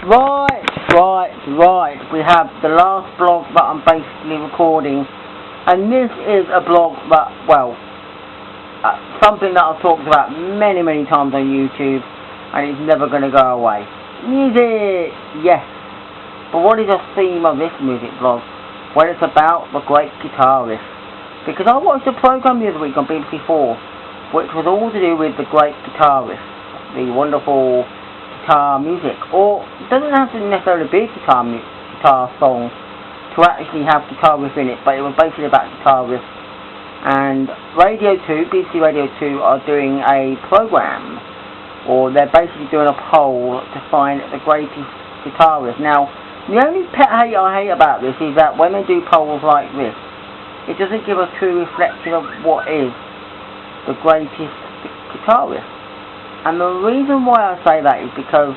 Right. We have the last blog that I'm basically recording, and this is a blog that, well, something that I've talked about many times on YouTube, and it's never going to go away. Music, yes. But what is the theme of this music blog? Well, it's about the great guitarist. Because I watched a program the other week on BBC4, which was all to do with the great guitarist, the wonderful guitar music, or it doesn't have to necessarily be a guitar song to actually have guitar riff in it, but it was basically about guitar riff. And BBC Radio 2 are doing a program, or they're basically doing a poll to find the greatest guitarist. Now, the only pet hate I hate about this is that when they do polls like this, it doesn't give a true reflection of what is the greatest guitarist. And the reason why I say that is because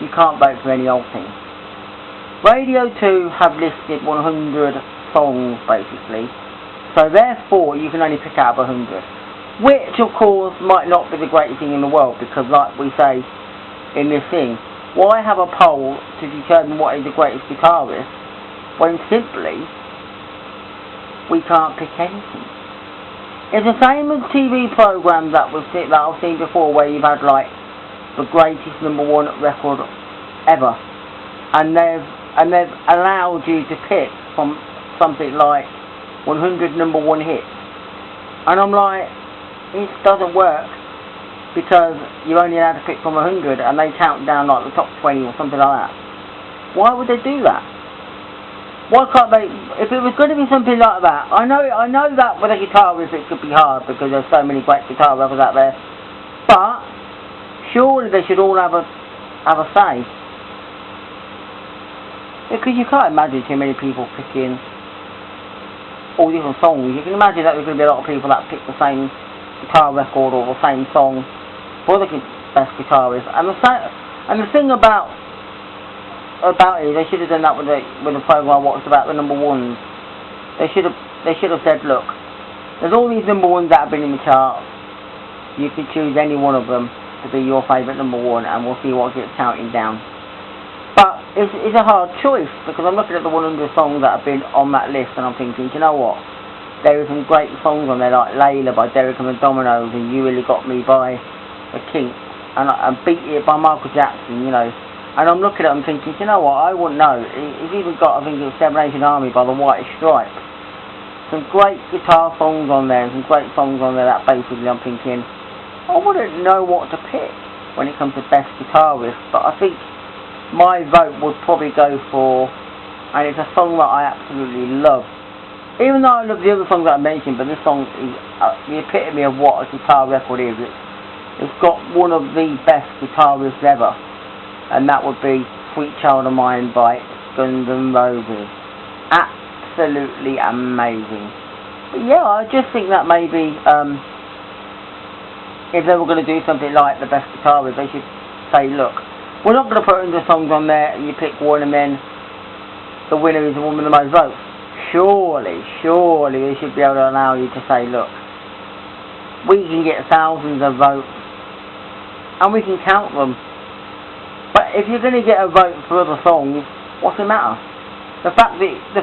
you can't vote for any old thing. Radio 2 have listed 100 songs, basically. So therefore, you can only pick out 100. Which, of course, might not be the greatest thing in the world, because like we say in this thing, why have a poll to determine what is the greatest guitarist, when simply, we can't pick anything. It's the same as TV programs that I've seen before, where you've had like the greatest #1 record ever, and they've allowed you to pick from something like 100 #1 hits, and I'm like, it doesn't work, because you're only allowed to pick from 100, and they count down like the top 20 or something like that. Why would they do that? Why can't they? If it was going to be something like that, I know that with a guitarist it could be hard because there's so many great guitar rappers out there. But surely they should all have a say. Because you can't imagine too many people picking all different songs. You can imagine that there's going to be a lot of people that pick the same guitar record or the same song for the best guitarist. And the thing about it, they should have done that with the program I watched about the #1s. They should have said, look, there's all these #1s that have been in the charts. You could choose any one of them to be your favourite #1, and we'll see what gets counting down. But it's a hard choice, because I'm looking at the 100 songs that have been on that list, and I'm thinking, you know what? There are some great songs on there, like Layla by Derek and the Dominoes, and You Really Got Me by The Kinks, and Beat It by Michael Jackson, you know. And I'm looking at them thinking, you know what, I wouldn't know. It's even got, I think it's Seven Nation Army by the White Stripes. Some great guitar songs on there, and some great songs on there that basically I'm thinking, I wouldn't know what to pick when it comes to best guitarist, but I think my vote would probably go for, and it's a song that I absolutely love. Even though I love the other songs that I mentioned, but this song is the epitome of what a guitar record is. It's got one of the best guitarists ever, and that would be Sweet Child of Mine by Guns N' Roses. Absolutely amazing. But yeah, I just think that maybe if they were going to do something like the best guitarist, they should say, look, we're not going to put 100 songs on there and you pick one and then the winner is the one with the most votes. Surely they should be able to allow you to say, look, we can get thousands of votes and we can count them. But if you're going to get a vote for other songs, what's the matter? The fact is, the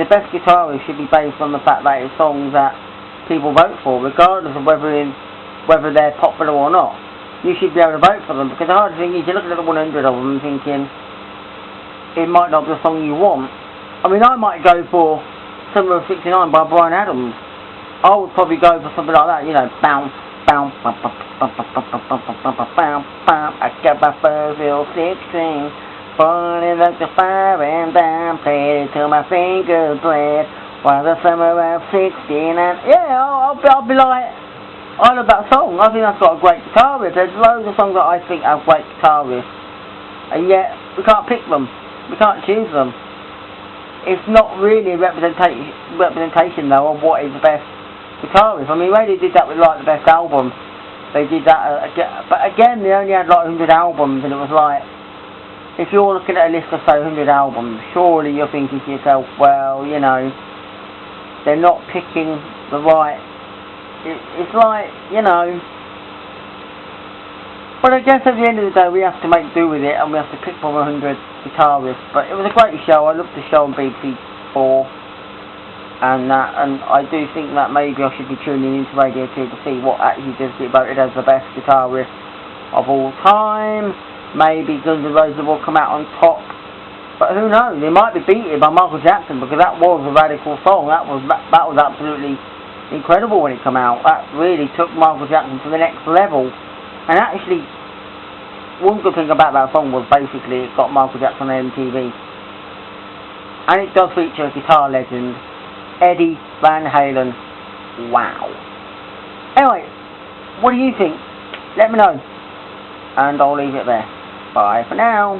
best guitarist should be based on the fact that it's songs that people vote for, regardless of whether they're popular or not. You should be able to vote for them, because the hard thing is, you're looking at the 100 of them and thinking, it might not be the song you want. I mean, I might go for Summer of '69 by Bryan Adams. I would probably go for something like that, you know, bounce, bounce, bum, bum, bum, bum, bum, bum, bum, bum, bum, bum, bum. I got my first real 16, born in the fire and down, played it till my fingers bled. While the summer of '69, yeah, I'll be like, I love that song. I think that's got a great guitar riff. There's loads of songs that I think have great guitar riffs, and yet we can't pick them. We can't choose them. It's not really a representation though of what is the best guitar riff. I mean, they did that with like the best album. They did that, but again, they only had like 100 albums, and it was like, if you're looking at a list of say 100 albums, surely you're thinking to yourself, well, you know, they're not picking the right. It's like, you know, But I guess at the end of the day we have to make do with it, and we have to pick from 100 guitar riffs. But it was a great show. I loved the show on BBC 4. And I do think that maybe I should be tuning into Radio 2 to see what actually does get voted as the best guitar riff of all time. Maybe Guns N' Roses will come out on top. But who knows? They might be beaten by Michael Jackson, because that was a radical song. That was absolutely incredible when it came out. That really took Michael Jackson to the next level. And actually, one good thing about that song was basically it got Michael Jackson on MTV. And it does feature a guitar legend, Eddie Van Halen. Wow. Anyway, what do you think? Let me know. And I'll leave it there. Bye for now.